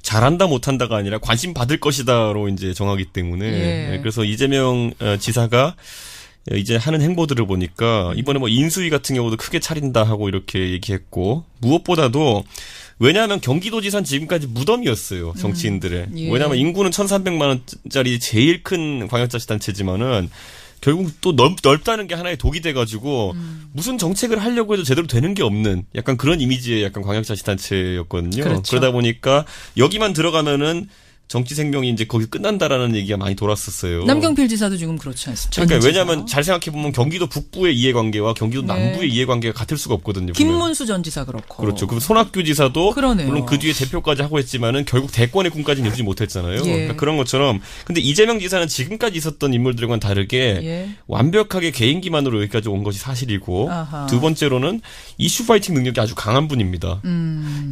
잘한다 못한다가 아니라 관심 받을 것이다로 이제 정하기 때문에 예. 그래서 이재명 지사가 이제 하는 행보들을 보니까 이번에 뭐 인수위 같은 경우도 크게 차린다 하고 이렇게 얘기했고 무엇보다도 왜냐하면 경기도지사는 지금까지 무덤이었어요. 정치인들의. 예. 왜냐하면 인구는 1,300만 원짜리 제일 큰 광역자치단체지만은 결국 또 넓다는 게 하나의 독이 돼가지고 무슨 정책을 하려고 해도 제대로 되는 게 없는 약간 그런 이미지의 약간 광역자치단체였거든요. 그렇죠. 그러다 보니까 여기만 들어가면은 정치 생명이 이제 거기 끝난다라는 얘기가 많이 돌았었어요. 남경필 지사도 지금 그렇지 않습니까? 그러니까 왜냐하면 잘 생각해 보면 경기도 북부의 이해관계와 경기도 남부의 이해관계가 같을 수가 없거든요. 김문수 전 지사 그렇고. 그렇죠. 그럼 손학규 지사도 그러네요. 물론 그 뒤에 대표까지 하고 했지만은 결국 대권의 꿈까지는 이루지 못했잖아요. 예. 그러니까 그런 것처럼 근데 이재명 지사는 지금까지 있었던 인물들과는 다르게 예. 완벽하게 개인기만으로 여기까지 온 것이 사실이고 아하. 두 번째로는 이슈 파이팅 능력이 아주 강한 분입니다.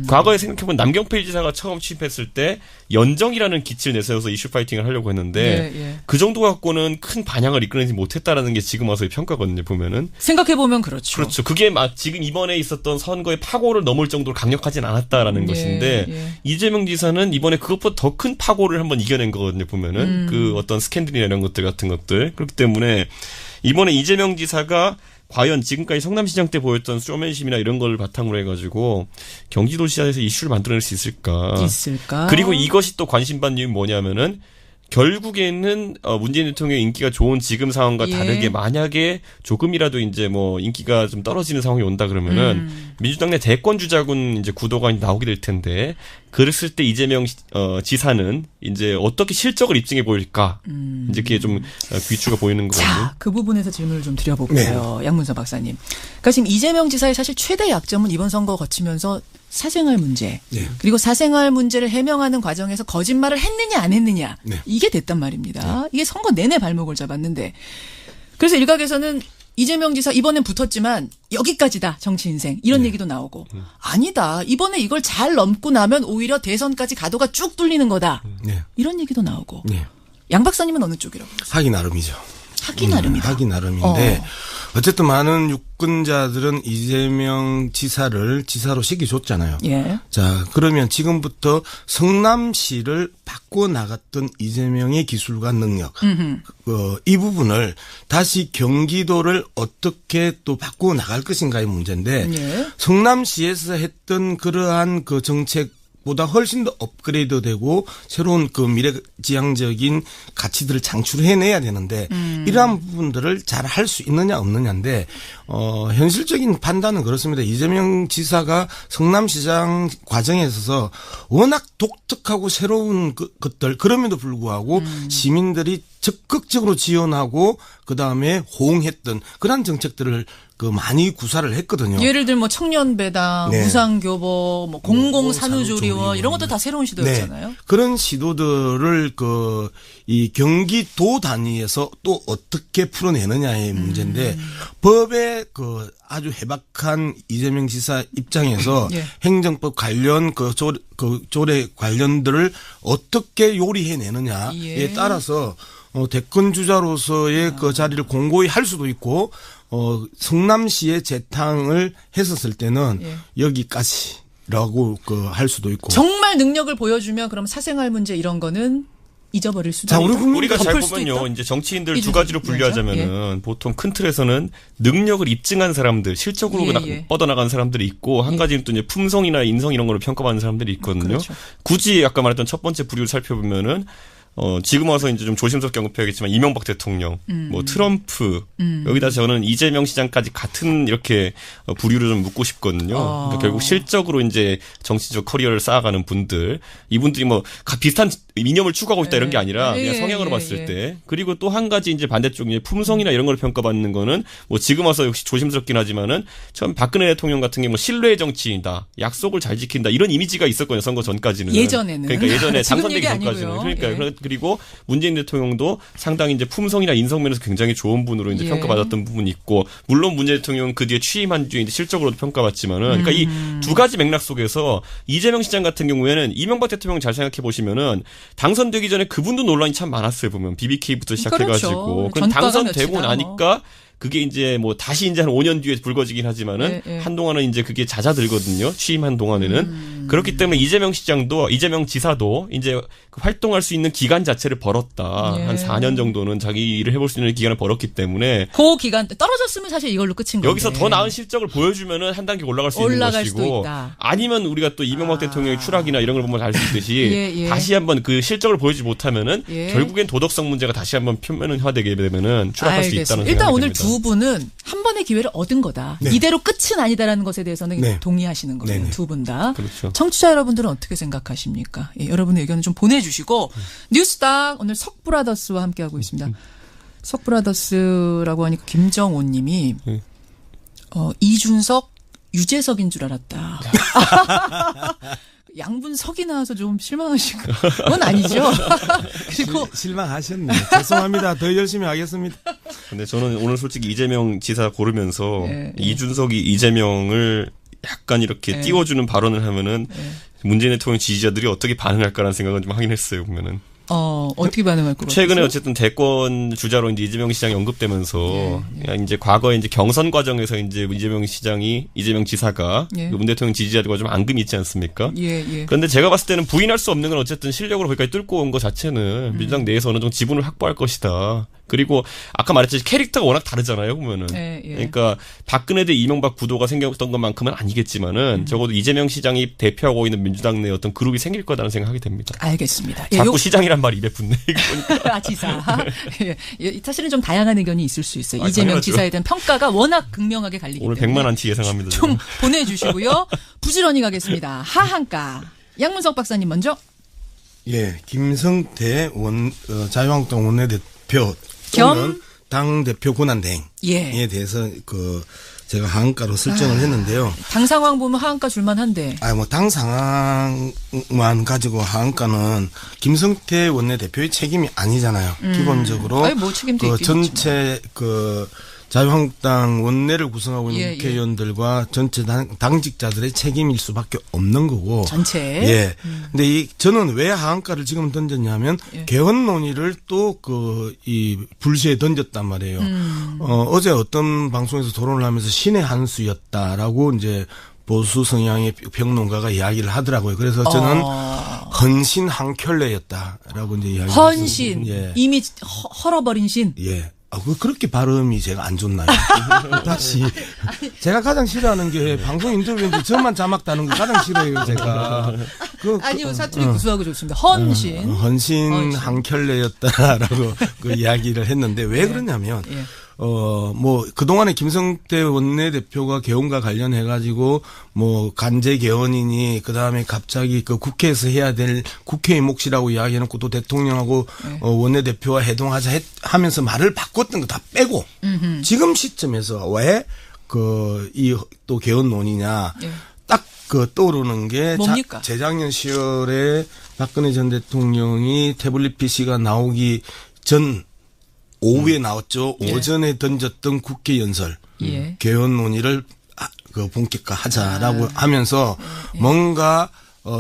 과거에 생각해보면 남경필 지사가 처음 취임했을 때 연정이라는 기치를 내세워서 이슈 파이팅을 하려고 했는데 예. 그 정도 갖고는 큰 반향을 이끌어내지 못했다라는 게 지금 와서의 평가거든요. 보면은. 생각해보면 그렇죠. 그렇죠. 그게 막 지금 이번에 있었던 선거의 파고를 넘을 정도로 강력하진 않았다라는 것인데 이재명 지사는 이번에 그것보다 더 큰 파고를 한번 이겨낸 거거든요. 보면은 그 어떤 스캔들이나 이런 것들 같은 것들 그렇기 때문에 이번에 이재명 지사가 과연 지금까지 성남시장 때 보였던 쇼맨십이나 이런 걸 바탕으로 해가지고 경기도지사에서 이슈를 만들어낼 수 있을까? 그리고 이것이 또 관심받는 이유는 뭐냐면은 결국에는 문재인 대통령의 인기가 좋은 지금 상황과 다르게 만약에 조금이라도 이제 뭐 인기가 좀 떨어지는 상황이 온다 그러면은 민주당 내 대권 주자군 이제 구도가 나오게 될 텐데 그랬을 때 이재명 지사는 이제 어떻게 실적을 입증해 보일까? 이제 그게 좀 귀추가 보이는 거거든요. 자, 그 부분에서 질문을 좀 드려볼게요. 양문서 박사님. 그러니까 지금 이재명 지사의 사실 최대 약점은 이번 선거 거치면서 사생활 문제 그리고 사생활 문제를 해명하는 과정에서 거짓말을 했느냐 안 했느냐 이게 됐단 말입니다. 이게 선거 내내 발목을 잡았는데 그래서 일각에서는 이재명 지사 이번엔 붙었지만 여기까지다 정치 인생 이런 얘기도 나오고 아니다 이번에 이걸 잘 넘고 나면 오히려 대선까지 가도가 쭉 뚫리는 거다 이런 얘기도 나오고 양 박사님은 어느 쪽이라고 보세요? 하기 나름이죠. 하기 나름이다. 하기 나름인데 어쨌든 많은 유권자들은 이재명 지사를 지사로 시켜줬잖아요. 자, 그러면 지금부터 성남시를 바꿔 나갔던 이재명의 기술과 능력, 이 부분을 다시 경기도를 어떻게 또 바꾸어 나갈 것인가의 문제인데 성남시에서 했던 그러한 그 정책 보다 훨씬 더 업그레이드되고 새로운 그 미래지향적인 가치들을 창출해내야 되는데 이러한 부분들을 잘 할 수 있느냐 없느냐인데 현실적인 판단은 그렇습니다. 이재명 지사가 성남시장 과정에 있어서 워낙 독특하고 새로운 것들 그럼에도 불구하고 시민들이 적극적으로 지원하고 그다음에 호응했던 그런 정책들을 그 많이 구사를 했거든요. 예를 들면 뭐 청년배당, 무상교보, 뭐 공공산후조리원 이런 것도 다 새로운 시도였잖아요. 그런 시도들을 이 경기도 단위에서 또 어떻게 풀어내느냐의 문제인데 법의 아주 해박한 이재명 지사 입장에서 행정법 관련 조례 관련들을 어떻게 요리해내느냐에 따라서 대권 주자로서의 그 자리를 공고히 할 수도 있고 성남시에 재탕을 했었을 때는 여기까지라고 할 수도 있고 정말 능력을 보여주면 그럼 사생활 문제 이런 거는 잊어버릴 수도 있다. 우리가 잘 보면요. 이제 정치인들 두 가지로 분류하자면은 보통 큰 틀에서는 능력을 입증한 사람들, 실적으로 뻗어나간 사람들이 있고 한 가지는 또 이제 품성이나 인성 이런 걸로 평가받는 사람들이 있거든요. 굳이 아까 말했던 첫 번째 부류를 살펴보면은 지금 와서 이제 좀 조심스럽게 언급해야겠지만 이명박 대통령, 뭐 트럼프, 여기다 저는 이재명 시장까지 같은 이렇게 부류를 좀 묻고 싶거든요. 그러니까 결국 실적으로 이제 정치적 커리어를 쌓아가는 분들, 이분들이 뭐 비슷한 이념을 추구하고 있다 이런 게 아니라 그냥 성향으로 봤을 때. 그리고 또 한 가지 이제 반대쪽 이제 품성이나 이런 걸 평가받는 거는 뭐 지금 와서 역시 조심스럽긴 하지만은 처음 박근혜 대통령 같은 게 뭐 신뢰의 정치인이다, 약속을 잘 지킨다 이런 이미지가 있었거든요. 선거 전까지는. 예전에는. 그러니까 예전에 당선되기 전까지는. 그러니까 그리고 문재인 대통령도 상당히 이제 품성이나 인성 면에서 굉장히 좋은 분으로 이제 평가받았던 부분이 있고 물론 문재인 대통령은 그 뒤에 취임한 뒤에 이제 실적으로도 평가받지만은 그러니까 이 두 가지 맥락 속에서 이재명 시장 같은 경우에는 이명박 대통령 잘 생각해 보시면은 당선되기 전에 그분도 논란이 참 많았어요. 보면 BBK부터 시작해가지고 그렇죠. 당선되고 나니까 그게 이제 뭐 다시 이제 한 5년 뒤에 불거지긴 하지만은 한동안은 이제 그게 잦아들거든요. 취임한 동안에는. 그렇기 때문에 이재명 지사도 이제 활동할 수 있는 기간 자체를 벌었다. 한 4년 정도는 자기 일을 해볼 수 있는 기간을 벌었기 때문에. 그 기간 떨어졌으면 사실 이걸로 끝인 건데. 여기서 더 나은 실적을 보여주면은 한 단계 올라갈 수 있는 것이고. 아니면 우리가 또 이명박 대통령의 추락이나 이런 걸 보면 알 수 있듯이 다시 한번 그 실적을 보여주지 못하면은 결국엔 도덕성 문제가 다시 한번 표면화되게 되면은 추락할 수 있다는 생각이 일단 오늘 됩니다. 두 분은 한 번의 기회를 얻은 거다. 네. 이대로 끝은 아니다라는 것에 대해서는 네. 동의하시는 거예요. 네네. 두 분 다. 그렇죠. 청취자 여러분들은 어떻게 생각하십니까? 여러분의 의견을 좀 보내주시고 뉴스닥 오늘 석브라더스와 함께하고 있습니다. 석브라더스라고 하니까 김정온 님이 이준석 유재석인 줄 알았다. 양분 석이 나와서 좀 실망하신 건 아니죠? 그리고 실망하셨네. 죄송합니다. 더 열심히 하겠습니다. 근데 저는 오늘 솔직히 이재명 지사 고르면서 이준석이 이재명을 약간 이렇게 띄워주는 발언을 하면은 문재인 대통령 지지자들이 어떻게 반응할까라는 생각은 좀 하긴 했어요, 보면은. 어떻게 반응할 것 같아요? 최근에 어쨌든 대권 주자로 이제 이재명 시장이 언급되면서 이제 과거에 이제 경선 과정에서 이제 이재명 지사가 문 대통령 지지자들과 좀 앙금이 있지 않습니까? 그런데 제가 봤을 때는 부인할 수 없는 건 어쨌든 실력으로 거기까지 뚫고 온 것 자체는 민주당 내에서 어느 정도 지분을 확보할 것이다. 그리고 아까 말했듯이 캐릭터가 워낙 다르잖아요, 보면은. 그러니까 박근혜 대 이명박 구도가 생겼던 것만큼은 아니겠지만은 적어도 이재명 시장이 대표하고 있는 민주당 내 어떤 그룹이 생길 거라는 생각이 됩니다. 알겠습니다. 자꾸 시장이란 말이 입에 붙네. 지사. 사실은 좀 다양한 의견이 있을 수 있어요. 이재명 당연하죠. 지사에 대한 평가가 워낙 극명하게 갈리기 오늘 때문에. 100만 안티 예상합니다. 좀 보내주시고요. 부지런히 가겠습니다. 하한가. 양문석 박사님 먼저. 김성태 자유한국당 원내대표 또는 당대표 권한대행에 대해서 제가 하한가로 설정을 했는데요. 당 상황 보면 하한가 줄만한데. 당 상황만 가지고 하한가는 김성태 원내대표의 책임이 아니잖아요. 기본적으로 책임도 전체 자유한국당 원내를 구성하고 있는 국회의원들과 전체 당직자들의 책임일 수밖에 없는 거고. 전체. 근데 저는 왜 하한가를 지금 던졌냐면 개헌 논의를 또 이 불시에 던졌단 말이에요. 어제 어떤 방송에서 토론을 하면서 신의 한 수였다라고 이제 보수 성향의 평론가가 이야기를 하더라고요. 그래서 저는 헌신 한 켤레였다라고 이제 이야기를 헌신. 이미 헐어버린 신. 그렇게 발음이 제가 안 좋나요? 다시. 제가 가장 싫어하는 게 방송 인터뷰인데 저만 자막 다는 거 가장 싫어해요, 제가. 아니요, 사투리 구수하고 좋습니다. 헌신. 헌신 한 켤레였다라고 이야기를 했는데 왜 그러냐면, 그동안에 김성태 원내대표가 개헌과 관련해가지고, 간제 개헌이니, 그 다음에 갑자기 국회에서 해야 될 국회의 몫이라고 이야기해놓고 또 대통령하고 원내대표와 회동하자 하면서 말을 바꿨던 거 다 빼고, 지금 시점에서 왜, 또 개헌 논의냐, 딱 떠오르는 게, 뭡니까? 재작년 10월에 박근혜 전 대통령이 태블릿 PC가 나오기 전, 오후에 나왔죠. 오전에 던졌던 국회 연설. 개헌 논의를 본격화하자라고 하면서 뭔가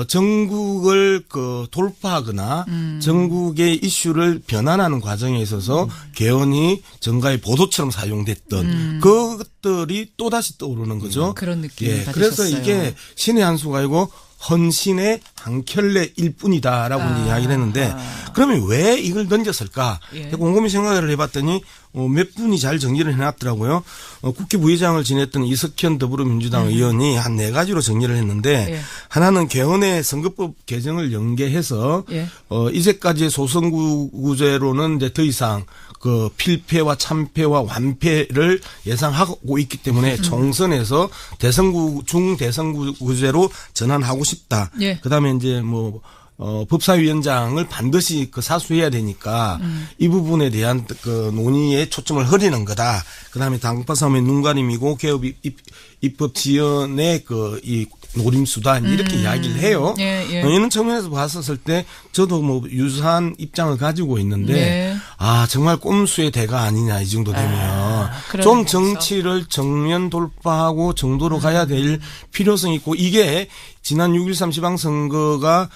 전국을 돌파하거나 전국의 이슈를 변환하는 과정에 있어서 개헌이 정가의 보도처럼 사용됐던 그것들이 또다시 떠오르는 거죠. 그런 느낌이 받으셨어요. 그래서 이게 신의 한 수가 아니고 헌신의 한 켤레일 뿐이다라고 이야기를 했는데 그러면 왜 이걸 던졌을까? 곰곰이 생각을 해봤더니 몇 분이 잘 정리를 해놨더라고요. 국회 부의장을 지냈던 이석현 더불어민주당 의원이 한 4가지로 정리를 했는데 하나는 개헌의 선거법 개정을 연계해서 이제까지의 소선구제로는 이제 더 이상 필패와 참패와 완패를 예상하고 있기 때문에 총선에서 중대선구제로 전환하고 싶다. 그다음에 이제 법사위원장을 반드시 사수해야 되니까 이 부분에 대한 논의에 초점을 흐리는 거다. 그다음에 당파싸움의 눈가림이고 개업 입법 지연의 이 노림수다 이렇게 이야기를 해요. 이런 측면에서 봤었을 때 저도 유사한 입장을 가지고 있는데 정말 꼼수의 대가 아니냐 이 정도 되면 좀 정치를 정면 돌파하고 정도로 가야 될 필요성이 있고 이게 지난 6.13 지방선거가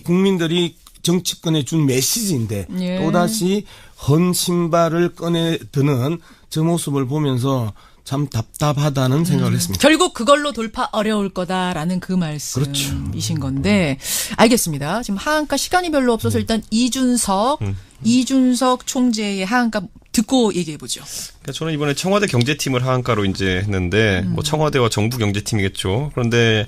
국민들이 정치권에 준 메시지인데 또다시 헌 신발을 꺼내 드는 저 모습을 보면서 참 답답하다는 생각을 했습니다. 결국 그걸로 돌파 어려울 거다라는 그 말씀이신 그렇죠. 건데 알겠습니다. 지금 하한가 시간이 별로 없어서 일단 이준석 총재의 하한가 듣고 얘기해 보죠. 그러니까 저는 이번에 청와대 경제팀을 하한가로 이제 했는데 뭐 청와대와 정부 경제팀이겠죠. 그런데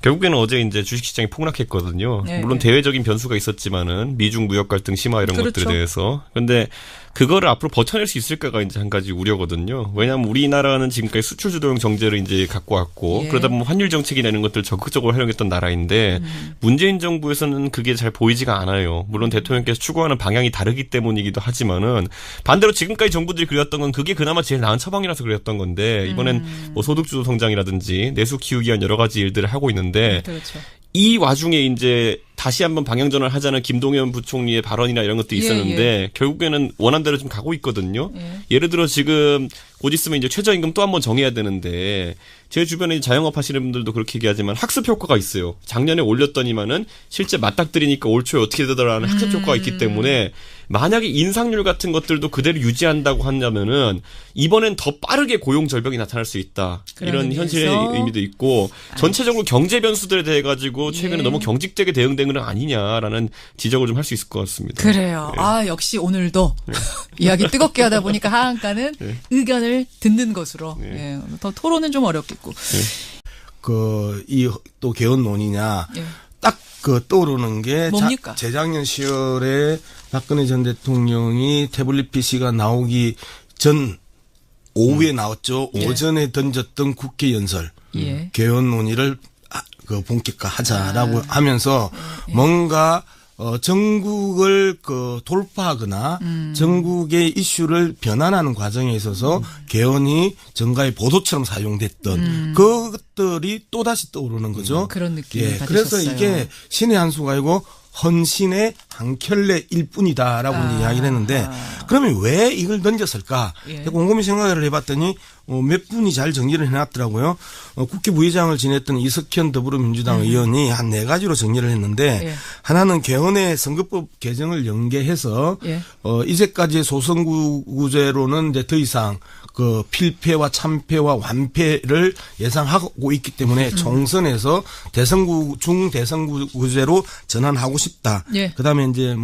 결국에는 어제 이제 주식시장이 폭락했거든요. 네, 물론 네. 대외적인 변수가 있었지만은 미중 무역 갈등 심화 이런 그렇죠. 것들에 대해서. 그런데 그거를 앞으로 버텨낼 수 있을까가 이제 한 가지 우려거든요. 왜냐하면 우리나라는 지금까지 수출 주도형 정제를 이제 갖고 왔고 예. 그러다 보면 환율 정책이나 이런 것들 적극적으로 활용했던 나라인데 문재인 정부에서는 그게 잘 보이지가 않아요. 물론 대통령께서 추구하는 방향이 다르기 때문이기도 하지만은 반대로 지금까지 정부들이 그렸던 건 그게 그나마 제일 나은 처방이라서 그랬던 건데 이번엔 뭐 소득주도 성장이라든지 내수 키우기 위한 여러 가지 일들을 하고 있는데 그렇죠. 이 와중에 이제 다시 한번 방향전환을 하자는 김동연 부총리의 발언이나 이런 것도 있었는데 결국에는 원한대로 좀 가고 있거든요. 예를 들어 지금 곧 있으면 이제 최저임금 또 한번 정해야 되는데 제 주변에 자영업 하시는 분들도 그렇게 얘기하지만 학습 효과가 있어요. 작년에 올렸더니만은 실제 맞닥뜨리니까 올 초에 어떻게 되더라는 학습 효과가 있기 때문에 만약에 인상률 같은 것들도 그대로 유지한다고 한다면은 이번엔 더 빠르게 고용 절벽이 나타날 수 있다. 이런 현실의 의미도 있고 전체적으로 경제 변수들에 대해 가지고 최근에 너무 경직되게 대응된 건 아니냐라는 지적을 좀 할 수 있을 것 같습니다. 그래요. 네. 아 역시 오늘도 이야기 뜨겁게 하다 보니까 하한가는 의견을 듣는 것으로 더 토론은 좀 어렵겠고. 이 또 개헌론이냐 딱 그 떠오르는 게 뭡니까? 재작년 10월에 박근혜 전 대통령이 태블릿 PC가 나오기 전 오후에 나왔죠. 오전에 던졌던 국회 연설 개헌 논의를 본격화하자라고 하면서 뭔가 전국을 돌파하거나 전국의 이슈를 변환하는 과정에 있어서 개헌이 정가의 보도처럼 사용됐던 그것들이 또다시 떠오르는 거죠. 그런 느낌을 받으셨어요. 그래서 이게 신의 한 수가 아니고 헌신의 한 켤레일 뿐이다라고 이야기를 했는데 그러면 왜 이걸 던졌을까? 곰곰이 생각을 해봤더니 몇 분이 잘 정리를 해놨더라고요. 국회 부의장을 지냈던 이석현 더불어민주당 의원이 한 4가지로 정리를 했는데 하나는 개헌의 선거법 개정을 연계해서 이제까지의 소선구제로는 이제 더 이상 그 필패와 참패와 완패를 예상하고 있기 때문에 총선에서 중대선구제로 전환하고 싶다. 그다음에 이제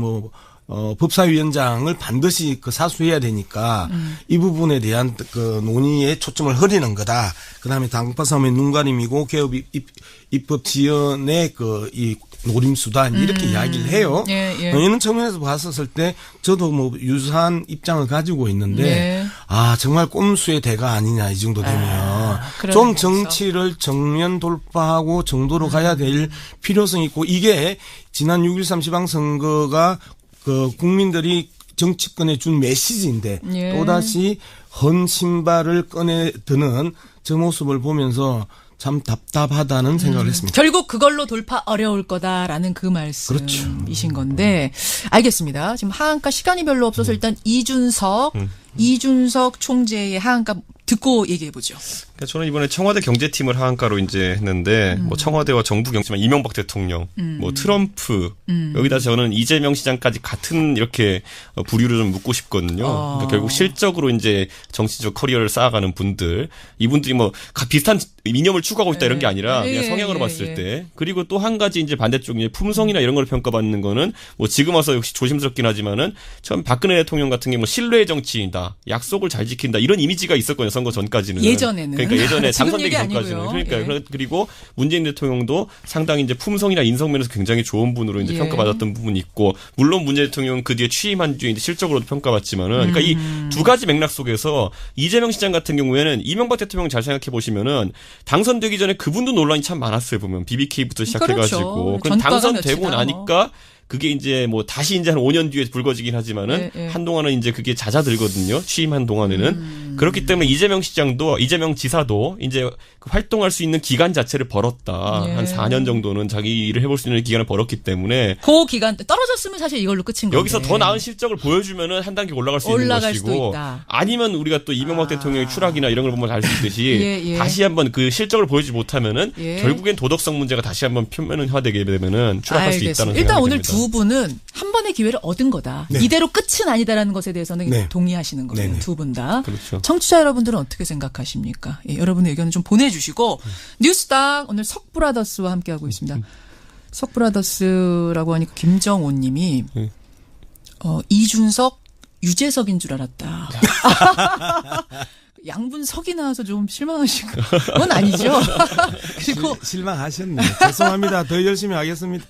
법사위원장을 반드시 사수해야 되니까 이 부분에 대한 논의에 초점을 흐리는 거다. 그다음에 당파 싸움의 눈가림이고 개업 입법 지연의 이 노림수다. 이렇게 이야기를 해요. 이런 측면에서 봤었을 때 저도 유사한 입장을 가지고 있는데 정말 꼼수의 대가 아니냐 이 정도 되면 좀 정치를 정면 돌파하고 정도로 가야 될 필요성이 있고 이게 지난 6.13 지방선거가 국민들이 정치권에 준 메시지인데 또다시 헌 신발을 꺼내 드는 저 모습을 보면서 참 답답하다는 생각을 했습니다. 결국 그걸로 돌파 어려울 거다라는 그 말씀이신 건데 알겠습니다. 지금 하한가 시간이 별로 없어서 일단 이준석 총재의 하한가 듣고 얘기해 보죠. 그러니까 저는 이번에 청와대 경제팀을 하한가로 이제 했는데 뭐 청와대와 정부 경제만 이명박 대통령, 뭐 트럼프 여기다 저는 이재명 시장까지 같은 이렇게 부류를 좀 묻고 싶거든요. 그러니까 결국 실적으로 이제 정치적 커리어를 쌓아가는 분들, 이분들이 비슷한 이념을 추구하고 있다 이런 게 아니라 그냥 성향으로 봤을 때 그리고 또 한 가지 이제 반대쪽 이제 품성이나 이런 걸 평가받는 거는 지금 와서 역시 조심스럽긴 하지만은 처음 박근혜 대통령 같은 게 신뢰의 정치인다, 약속을 잘 지킨다 이런 이미지가 있었거든요. 선거 전까지는. 예전에는. 그러니까 예전에 당선되기 전까지는. 그러니까 그리고 문재인 대통령도 상당히 이제 품성이나 인성면에서 굉장히 좋은 분으로 이제 평가받았던 부분이 있고 물론 문재인 대통령은 그 뒤에 취임한 뒤에 이제 실적으로도 평가받지만은 그러니까 이 두 가지 맥락 속에서 이재명 시장 같은 경우에는 이명박 대통령 잘 생각해 보시면은 당선되기 전에 그분도 논란이 참 많았어요. 보면 BBK부터 시작해가지고. 그럼 당선되고 나니까 그게 이제 다시 이제 한 5년 뒤에 불거지긴 하지만은 한동안은 이제 그게 잦아들거든요. 취임한 동안에는. 그렇기 때문에 이재명 지사도 이제 활동할 수 있는 기간 자체를 벌었다. 한 4년 정도는 자기 일을 해볼 수 있는 기간을 벌었기 때문에. 그 기간 떨어졌으면 사실 이걸로 끝인 건데. 여기서 더 나은 실적을 보여주면은 한 단계 올라갈 수 있는 것이고. 아니면 우리가 또 이명박 대통령의 추락이나 이런 걸 보면 알 수 있듯이 다시 한번 그 실적을 보여주지 못하면은 결국엔 도덕성 문제가 다시 한번 표면화되게 되면은 추락할 수 있다는 생각이 듭니다. 일단 오늘 두 분은 한 번의 기회를 얻은 거다. 네. 이대로 끝은 아니다라는 것에 대해서는 네. 동의하시는 거예요. 네. 두 분 다. 그렇죠. 청취자 여러분들은 어떻게 생각하십니까? 예, 여러분의 의견을 좀 보내주시고 뉴스닥 오늘 석브라더스와 함께하고 있습니다. 석브라더스라고 하니까 김정온 님이 이준석 유재석인 줄 알았다. 양분 석이 나와서 좀 실망하신 건 아니죠? 그리고 실망하셨네. 죄송합니다. 더 열심히 하겠습니다.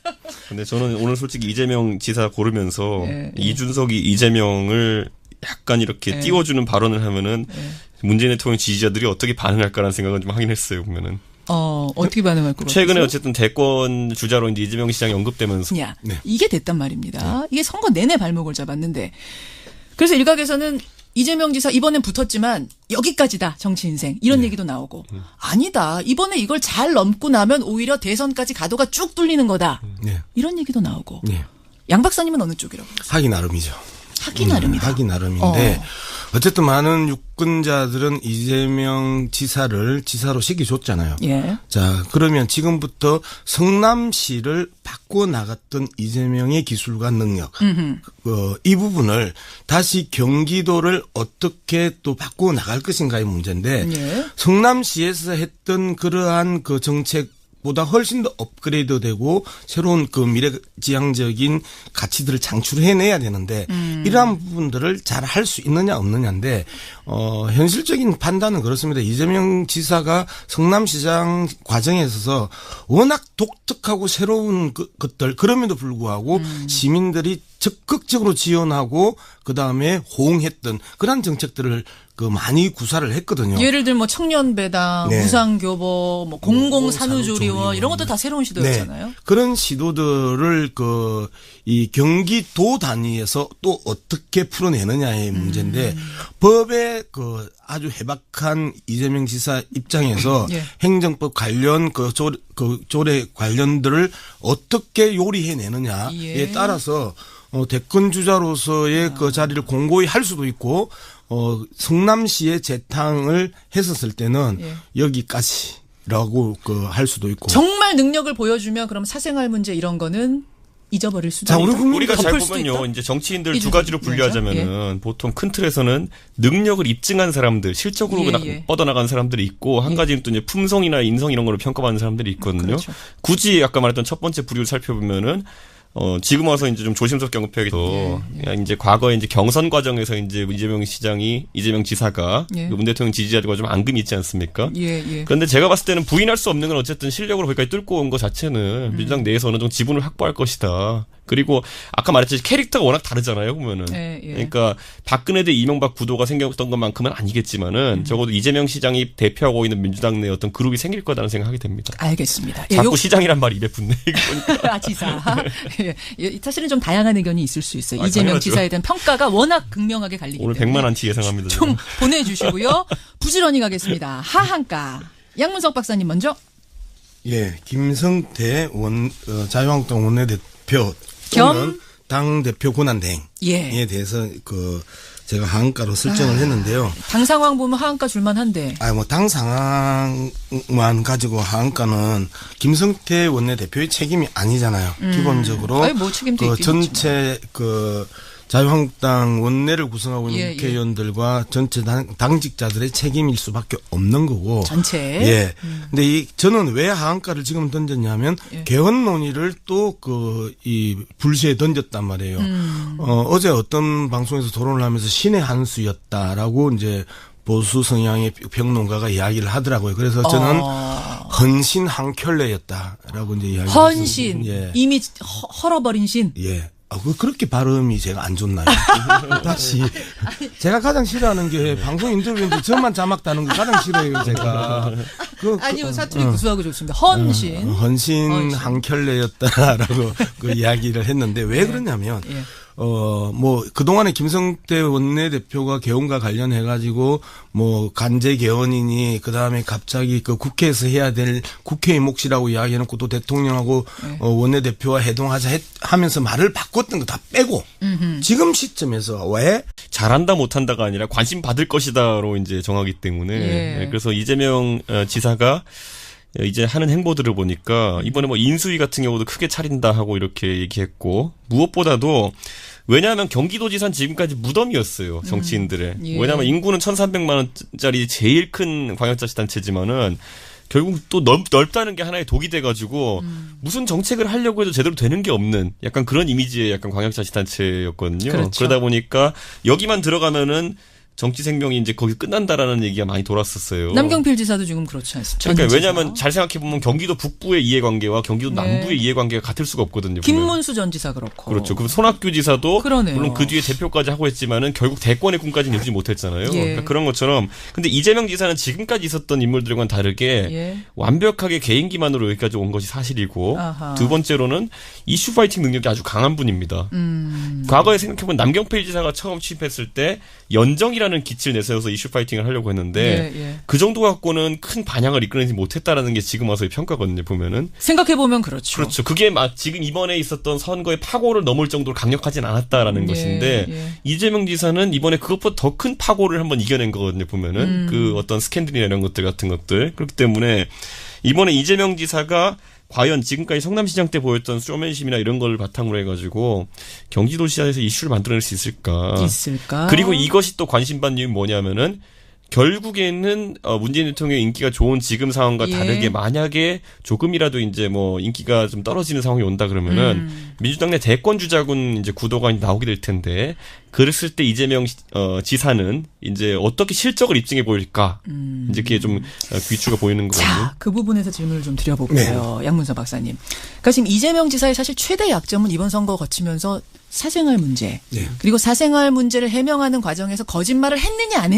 근데 저는 오늘 솔직히 이재명 지사 고르면서 네. 이준석이 이재명을 약간 이렇게 띄워주는 발언을 하면은 문재인 대통령 지지자들이 어떻게 반응할까라는 생각은 좀 하긴 했어요. 보면은. 어떻게 반응할 것 같아요? 최근에 어쨌든 대권 주자로 이제 이재명 시장이 언급되면서. 이게 됐단 말입니다. 이게 선거 내내 발목을 잡았는데. 그래서 일각에서는 이재명 지사 이번엔 붙었지만 여기까지다 정치 인생 이런 얘기도 나오고 아니다 이번에 이걸 잘 넘고 나면 오히려 대선까지 가도가 쭉 뚫리는 거다 이런 얘기도 나오고 양 박사님은 어느 쪽이라고 보세요? 하기 나름이죠. 하기 나름이다. 하기 나름인데 어쨌든 많은 유권자들은 이재명 지사를 지사로 시켜줬잖아요. 예. 자 그러면 지금부터 성남시를 바꾸어 나갔던 이재명의 기술과 능력 이 부분을 다시 경기도를 어떻게 또 바꾸어 나갈 것인가의 문제인데 성남시에서 했던 그러한 그 정책 보다 훨씬 더 업그레이드되고 새로운 그 미래지향적인 가치들을 창출해내야 되는데 이러한 부분들을 잘 할 수 있느냐 없느냐인데 현실적인 판단은 그렇습니다. 이재명 지사가 성남시장 과정에 있어서 워낙 독특하고 새로운 것들 그럼에도 불구하고 시민들이 적극적으로 지원하고 그다음에 호응했던 그런 정책들을 많이 구사를 했거든요. 예를 들면 뭐 청년배당, 무상교보, 뭐 공공산후조리원 이런 것도 다 새로운 시도였잖아요. 그런 시도들을 이 경기도 단위에서 또 어떻게 풀어내느냐의 문제인데 법의 아주 해박한 이재명 지사 입장에서 행정법 관련 조례 관련들을 어떻게 요리해내느냐에 따라서 대권 주자로서의 그 자리를 공고히 할 수도 있고 성남시에 재탕을 했었을 때는 여기까지라고 할 수도 있고 정말 능력을 보여주면 그럼 사생활 문제 이런 거는 잊어버릴 수도 있다. 우리가 잘 보면요. 이제 정치인들 두 가지로 분류하자면은 보통 큰 틀에서는 능력을 입증한 사람들, 실적으로 뻗어나간 사람들이 있고 한 가지는 또 이제 품성이나 인성 이런 걸로 평가받는 사람들이 있거든요. 그렇죠. 굳이 아까 말했던 첫 번째 부류를 살펴보면은 지금 와서 이제 좀 조심스럽게 언급해야겠어. 이제 과거에 이제 경선 과정에서 이제 이재명 지사가 문 대통령 지지자들과 좀 앙금이 있지 않습니까? 그런데 제가 봤을 때는 부인할 수 없는 건 어쨌든 실력으로 거기까지 뚫고 온 것 자체는 민주당 내에서 어느 정도 지분을 확보할 것이다. 그리고 아까 말했듯이 캐릭터가 워낙 다르잖아요, 보면은. 그러니까 박근혜 대 이명박 구도가 생겼던 것만큼은 아니겠지만은 적어도 이재명 시장이 대표하고 있는 민주당 내 어떤 그룹이 생길 거다라는 생각하게 됩니다. 알겠습니다. 자꾸 시장이란 말이 입에 붙네. 지사. 사실은 좀 다양한 의견이 있을 수 있어요. 이재명 당연하죠. 지사에 대한 평가가 워낙 극명하게 갈리기 오늘 때문에. 100만 안티 예상합니다. 좀 보내주시고요. 부지런히 가겠습니다. 하한가. 양문석 박사님 먼저. 김성태 자유한국당 원내대표 또는 당 대표 권한대행에 대해서 제가 하한가로 설정을 했는데요. 당 상황 보면 하한가 줄만한데. 당 상황만 가지고 하한가는 김성태 원내대표의 책임이 아니잖아요. 기본적으로 전체 자유한국당 원내를 구성하고 있는 국회의원들과 전체 당직자들의 책임일 수밖에 없는 거고. 전체. 근데 저는 왜 하한가를 지금 던졌냐면 개헌 논의를 또 이 불시에 던졌단 말이에요. 어제 어떤 방송에서 토론을 하면서 신의 한 수였다라고 이제 보수 성향의 평론가가 이야기를 하더라고요. 그래서 저는 헌신 한 켤레였다라고 이제 이야기를 헌신. 이미 헐어버린 신. 그렇게 발음이 제가 안 좋나요? 다시. 제가 가장 싫어하는 게 방송 인터뷰인데 저만 자막 다는 거 가장 싫어해요, 제가. 아니요, 사투리 구수하고 좋습니다. 헌신. 헌신 한 켤레였다라고 이야기를 했는데 왜 그러냐면, 그동안에 김성태 원내대표가 개헌과 관련해가지고, 간제 개헌이니, 그 다음에 갑자기 국회에서 해야 될 국회의 몫이라고 이야기해놓고 또 대통령하고 원내대표와 회동하자 하면서 말을 바꿨던 거 다 빼고, 지금 시점에서 왜? 잘한다 못한다가 아니라 관심 받을 것이다로 이제 정하기 때문에. 그래서 이재명 지사가 이제 하는 행보들을 보니까 이번에 뭐 인수위 같은 경우도 크게 차린다 하고 이렇게 얘기했고 무엇보다도 왜냐하면 경기도지사는 지금까지 무덤이었어요. 정치인들의. 예. 왜냐하면 인구는 1,300만 원짜리 제일 큰 광역자치단체지만은 결국 또 넓다는 게 하나의 독이 돼가지고 무슨 정책을 하려고 해도 제대로 되는 게 없는 약간 그런 이미지의 약간 광역자치단체였거든요. 그렇죠. 그러다 보니까 여기만 들어가면은 정치 생명이 이제 거기 끝난다라는 얘기가 많이 돌았었어요. 남경필 지사도 지금 그렇지 않습니까? 그러니까 왜냐하면 잘 생각해 보면 경기도 북부의 이해관계와 경기도 남부의 이해관계가 같을 수가 없거든요. 김문수 전 지사 그렇고. 그렇죠. 그럼 손학규 지사도 그러네요. 물론 그 뒤에 대표까지 하고 했지만은 결국 대권의 꿈까지는 이루지 못했잖아요. 그러니까 그런 것처럼 근데 이재명 지사는 지금까지 있었던 인물들과는 다르게 완벽하게 개인기만으로 여기까지 온 것이 사실이고 두 번째로는 이슈 파이팅 능력이 아주 강한 분입니다. 과거에 생각해보면 남경필 지사가 처음 취임했을 때 연정이라는 기치를 내세워서 이슈 파이팅을 하려고 했는데 그 정도 갖고는 큰 반향을 이끌어내지 못했다라는 게 지금 와서의 평가거든요. 보면은 생각해보면 그렇죠. 그렇죠. 그게 막 지금 이번에 있었던 선거의 파고를 넘을 정도로 강력하진 않았다라는 것인데 이재명 지사는 이번에 그것보다 더 큰 파고를 한번 이겨낸 거거든요. 보면은 그 어떤 스캔들이나 이런 것들 같은 것들 그렇기 때문에 이번에 이재명 지사가 과연 지금까지 성남시장 때 보였던 쇼맨십이나 이런 걸 바탕으로 해가지고 경기도시장에서 이슈를 만들어낼 수 있을까? 그리고 이것이 또 관심받는 이유는 뭐냐면은 결국에는 문재인 대통령의 인기가 좋은 지금 상황과 다르게 만약에 조금이라도 이제 뭐 인기가 좀 떨어지는 상황이 온다 그러면은 민주당 내 대권 주자군 이제 구도가 나오게 될 텐데 그랬을 때 이재명 지사는 이제 어떻게 실적을 입증해 보일까? 이제 그게 좀 귀추가 보이는 거거든요. 자, 그 부분에서 질문을 좀 드려볼게요. 양문서 박사님. 그러니까 지금 이재명 지사의 사실 최대 약점은 이번 선거 거치면서 사생활 문제 그리고 사생활 문제를 해명하는 과정에서 거짓말을 했느냐 안 했느냐.